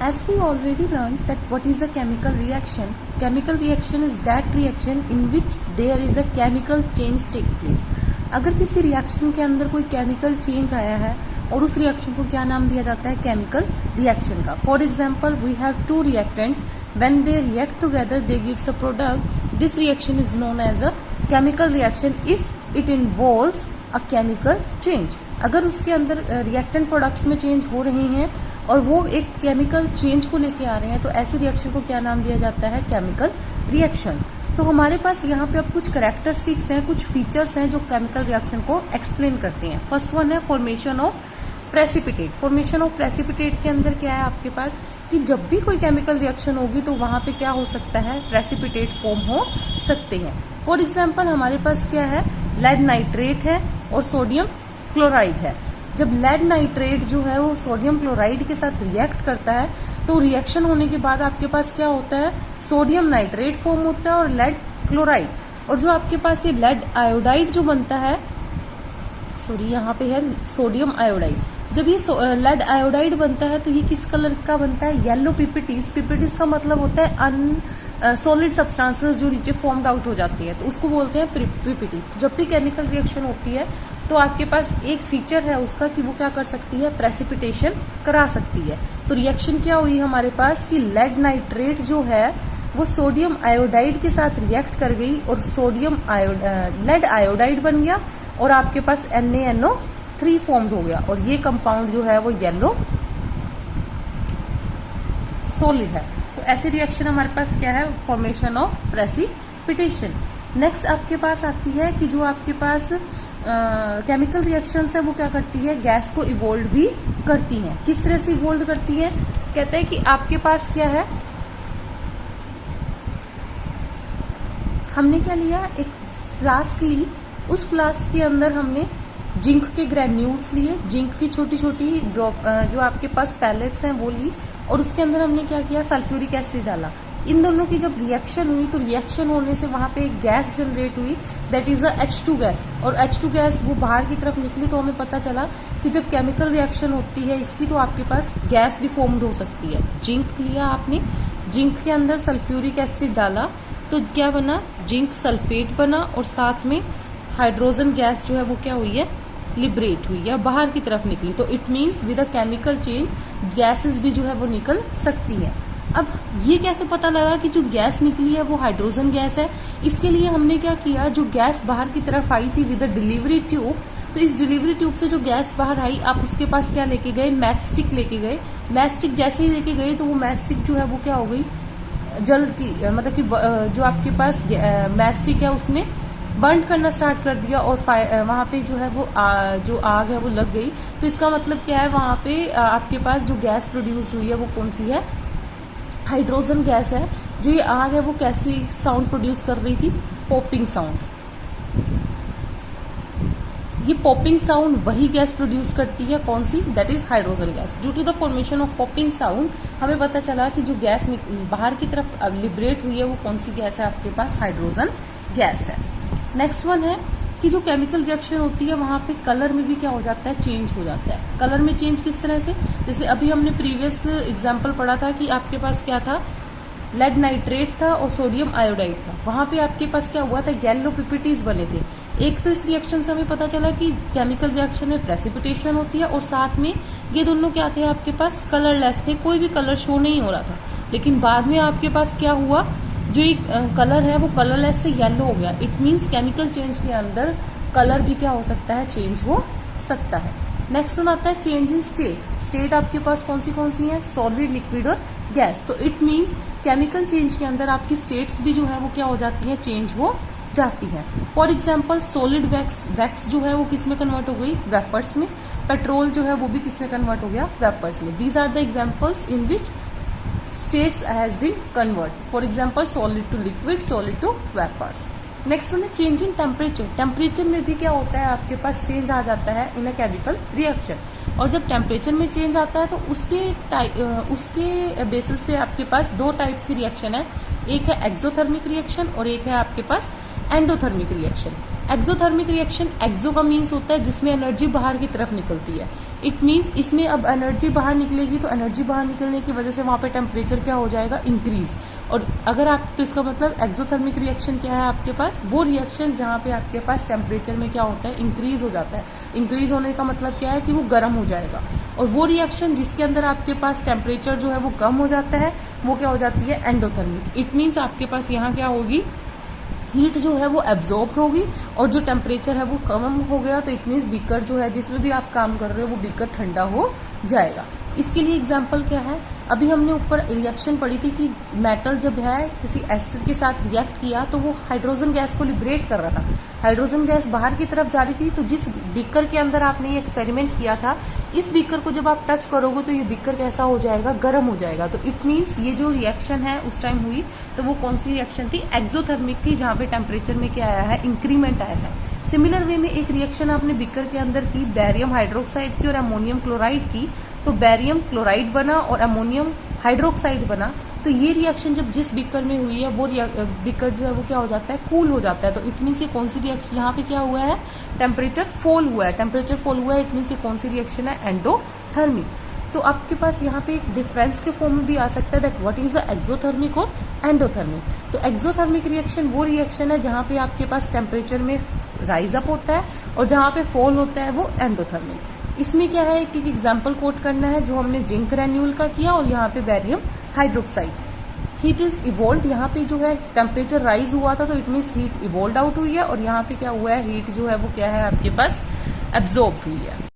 As we already learned that what is a chemical reaction. Chemical reaction is that reaction in which there is a chemical change take place. अगर किसी reaction के अंदर कोई chemical change आया है और उस रिएक्शन को क्या नाम दिया जाता है, केमिकल रिएक्शन का. For example we have two reactants, when they react together they gives a product. This reaction is known as a chemical reaction if it involves a chemical change. अगर उसके अंदर रिएक्टेंट प्रोडक्ट्स में change हो रही हैं और वो एक केमिकल चेंज को लेके आ रहे हैं, तो ऐसे रिएक्शन को क्या नाम दिया जाता है, केमिकल रिएक्शन. तो हमारे पास यहाँ पे अब कुछ कैरेक्टरिस्टिक्स हैं, कुछ फीचर्स हैं जो केमिकल रिएक्शन को एक्सप्लेन करते हैं. फर्स्ट वन है formation of precipitate. Formation of precipitate के अंदर क्या है आपके पास कि जब भी कोई केमिकल रिएक्शन होगी तो वहां पे क्या हो सकता है, प्रेसिपिटेट फॉर्म हो सकते हैं. फॉर एग्जाम्पल हमारे पास क्या है, लेड नाइट्रेट है और सोडियम क्लोराइड है. जब लेड नाइट्रेट जो है वो सोडियम क्लोराइड के साथ रिएक्ट करता है तो रिएक्शन होने के बाद आपके पास क्या होता है, सोडियम नाइट्रेट फॉर्म होता है और लेड क्लोराइड. और जो आपके पास ये लेड आयोडाइड जो बनता है, सॉरी यहाँ पे है सोडियम आयोडाइड. जब ये लेड आयोडाइड बनता है तो ये किस कलर का बनता है, येलो पिपिटीज. पिपिटीज का मतलब होता है सॉलिड सब्सटेंसेस जो नीचे फॉर्म्ड आउट हो जाती है, तो उसको बोलते हैं पिपिटी. जब भी केमिकल रिएक्शन होती है तो आपके पास एक फीचर है उसका कि वो क्या कर सकती है, प्रेसिपिटेशन करा सकती है. तो रिएक्शन क्या हुई हमारे पास कि लेड नाइट्रेट जो है वो सोडियम आयोडाइड के साथ रिएक्ट कर गई और सोडियम लेड आयोडाइड बन गया और आपके पास NaNO3 फॉर्म्ड हो गया और ये कंपाउंड जो है वो येलो सॉलिड है. तो ऐसी रिएक्शन हमारे पास क्या है, फॉर्मेशन ऑफ प्रेसिपिटेशन. नेक्स्ट आपके पास आती है कि जो आपके पास केमिकल रिएक्शंस है वो क्या करती है, गैस को इवोल्व भी करती हैं. किस तरह से इवोल्व करती है, कहते हैं कि आपके पास क्या है, हमने क्या लिया, एक फ्लास्क ली, उस फ्लास्क के अंदर हमने जिंक के ग्रेन्यूल्स लिए, जिंक की छोटी छोटी ड्रॉप जो आपके पास पैलेट्स हैं वो ली और उसके अंदर हमने क्या किया, सल्फ्यूरिक एसिड डाला. इन दोनों की जब रिएक्शन हुई तो रिएक्शन होने से वहां पे एक गैस जनरेट हुई, दैट इज H2 गैस. और H2 गैस वो बाहर की तरफ निकली तो हमें पता चला कि जब केमिकल रिएक्शन होती है इसकी तो आपके पास गैस भी फॉर्म्ड हो सकती है. जिंक लिया आपने, जिंक के अंदर सल्फ्यूरिक एसिड डाला तो क्या बना, जिंक सल्फेट बना और साथ में हाइड्रोजन गैस जो है वो क्या हुई है, लिबरेट हुई या बाहर की तरफ निकली. तो it means with a chemical change gases भी जो है वो निकल सकती है. अब ये कैसे पता लगा कि जो गैस निकली है वो हाइड्रोजन गैस है, इसके लिए हमने क्या किया, जो गैस बाहर की तरफ आई थी विद अ डिलीवरी ट्यूब, तो इस डिलीवरी ट्यूब से जो गैस बाहर आई आप उसके पास क्या लेके गए, मैच स्टिक लेके गए. मैच स्टिक जैसे ही लेके गए तो वो मैच स्टिक जो है वो क्या हो गई, जल की मतलब कि जो आपके पास मैच स्टिक है उसने बर्न करना स्टार्ट कर दिया और वहां पे जो है वो जो आग है वो लग गई. तो इसका मतलब क्या है, वहां पे आपके पास जो गैस प्रोड्यूस हुई है वो कौन सी है, हाइड्रोजन गैस है. जो ये आग है वो कैसी साउंड प्रोड्यूस कर रही थी, पॉपिंग साउंड. ये पॉपिंग साउंड वही गैस प्रोड्यूस करती है, कौन सी, that is hydrogen gas. Due to the formation of popping sound हमें पता चला कि जो गैस बाहर की तरफ लिबरेट हुई है वो कौन सी गैस है, आपके पास हाइड्रोजन गैस है. नेक्स्ट वन है कि जो केमिकल रिएक्शन होती है वहां पे कलर में भी क्या हो जाता है, चेंज हो जाता है. कलर में चेंज किस तरह से, जैसे अभी हमने प्रीवियस एग्जांपल पढ़ा था कि आपके पास क्या था, लेड नाइट्रेट था और सोडियम आयोडाइड था. वहां पे आपके पास क्या हुआ था, येलो पिपिटीज बने थे. एक तो इस रिएक्शन से हमें पता चला कि केमिकल रिएक्शन में प्रेसिपिटेशन होती है और साथ में ये दोनों क्या थे, आपके पास कलरलेस थे, कोई भी कलर शो नहीं हो रहा था. लेकिन बाद में आपके पास क्या हुआ, जो एक कलर है वो कलरलेस से येलो हो गया. इट मीन्स केमिकल चेंज के अंदर कलर भी क्या हो सकता है, चेंज हो सकता है. नेक्स्ट वन आता है चेंज इन स्टेट. स्टेट आपके पास कौन सी है, सॉलिड, लिक्विड और गैस. तो इट मीन्स केमिकल चेंज के अंदर आपकी स्टेट्स भी जो है वो क्या हो जाती है, चेंज हो जाती है. फॉर एग्जाम्पल सॉलिड वैक्स जो है वो किस में कन्वर्ट हो गई, वेपर्स में. पेट्रोल जो है वो भी किस में कन्वर्ट हो गया, वेपर्स में. These are the examples in which states has been converted. For example, solid to liquid, solid to vapors. Next one है चेंज इन टेम्परेचर. टेम्परेचर में भी क्या होता है, आपके पास चेंज आ जाता है इन अ केमिकल रिएक्शन. और जब टेम्परेचर में चेंज आता है तो उसके बेसिस पे आपके पास दो टाइप्स की रिएक्शन है. एक है एक्सोथर्मिक रिएक्शन और एक है आपके पास एंडोथर्मिक रिएक्शन. एक्सोथर्मिक रिएक्शन, एक्सो का मीन्स होता है जिसमें एनर्जी बाहर की तरफ निकलती है. इट मीन्स इसमें अब एनर्जी बाहर निकलेगी, तो एनर्जी बाहर निकलने की वजह से वहां पे टेम्परेचर क्या हो जाएगा, इंक्रीज। और अगर आप, तो इसका मतलब एक्सोथर्मिक रिएक्शन क्या है आपके पास, वो रिएक्शन जहां पे आपके पास टेम्परेचर में क्या होता है, इंक्रीज हो जाता है। इंक्रीज होने का मतलब क्या है कि वो गर्म हो जाएगा। और वो रिएक्शन जिसके अंदर आपके पास टेम्परेचर जो है वो कम हो जाता है, वो क्या हो जाती है, एंडोथर्मिक। इट मीन्स आपके पास यहाँ क्या होगी, हीट जो है वो एब्जॉर्ब होगी, और जो टेम्परेचर है वो कम हो गया, तो इट मीन्स बीकर जो है जिसमें भी आप काम कर रहे हो वो बीकर ठंडा हो जाएगा। इसके लिए एग्जाम्पल क्या है, अभी हमने ऊपर रिएक्शन पढ़ी थी कि मेटल जब है किसी एसिड के साथ रिएक्ट किया तो वो हाइड्रोजन गैस को लिबरेट कर रहा था, हाइड्रोजन गैस बाहर की तरफ जा रही थी। तो जिस बीकर के अंदर आपने ये एक्सपेरिमेंट किया था, इस बीकर को जब आप टच करोगे तो ये बीकर कैसा हो जाएगा, गर्म हो जाएगा। तो इट मीन्स ये जो रिएक्शन है उस टाइम हुई, तो वो कौन सी रिएक्शन थी, एक्सोथर्मिक थी, जहां पे टेम्परेचर में क्या आया है, इंक्रीमेंट आया है। सिमिलर वे में एक रिएक्शन आपने बीकर के अंदर की, बैरियम हाइड्रोक्साइड की और अमोनियम क्लोराइड की, तो बैरियम क्लोराइड बना और अमोनियम हाइड्रोक्साइड बना। तो ये रिएक्शन जब जिस बीकर में हुई है वो बीकर जो है वो क्या हो जाता है, कूल हो जाता है। तो इट मीन्स ये कौन सी रिएक्शन, यहाँ पे क्या हुआ है, टेम्परेचर फॉल हुआ है, टेम्परेचर फॉल हुआ है, इट मीन्स ये कौन सी रिएक्शन है, एंडोथर्मिक। तो आपके पास यहाँ पे एक डिफरेंस के फॉर्म में भी आ सकता है, that what is the exothermic और एंडोथर्मिक। तो एक्सोथर्मिक रिएक्शन वो रिएक्शन है जहां पे आपके पास टेम्परेचर में राइज अप होता है, और जहां पे फॉल होता है वो एंडोथर्मिक। इसमें क्या है कि एग्जाम्पल कोट करना है, जो हमने जिंक ग्रेन्यूल का किया और यहाँ पे barium hydroxide. Heat is evolve, यहाँ पे जो है टेम्परेचर राइज हुआ था, तो it means heat evolve out हुई है, और यहाँ पे क्या हुआ है, हीट जो है वो क्या है आपके पास, एब्जॉर्ब हुई है।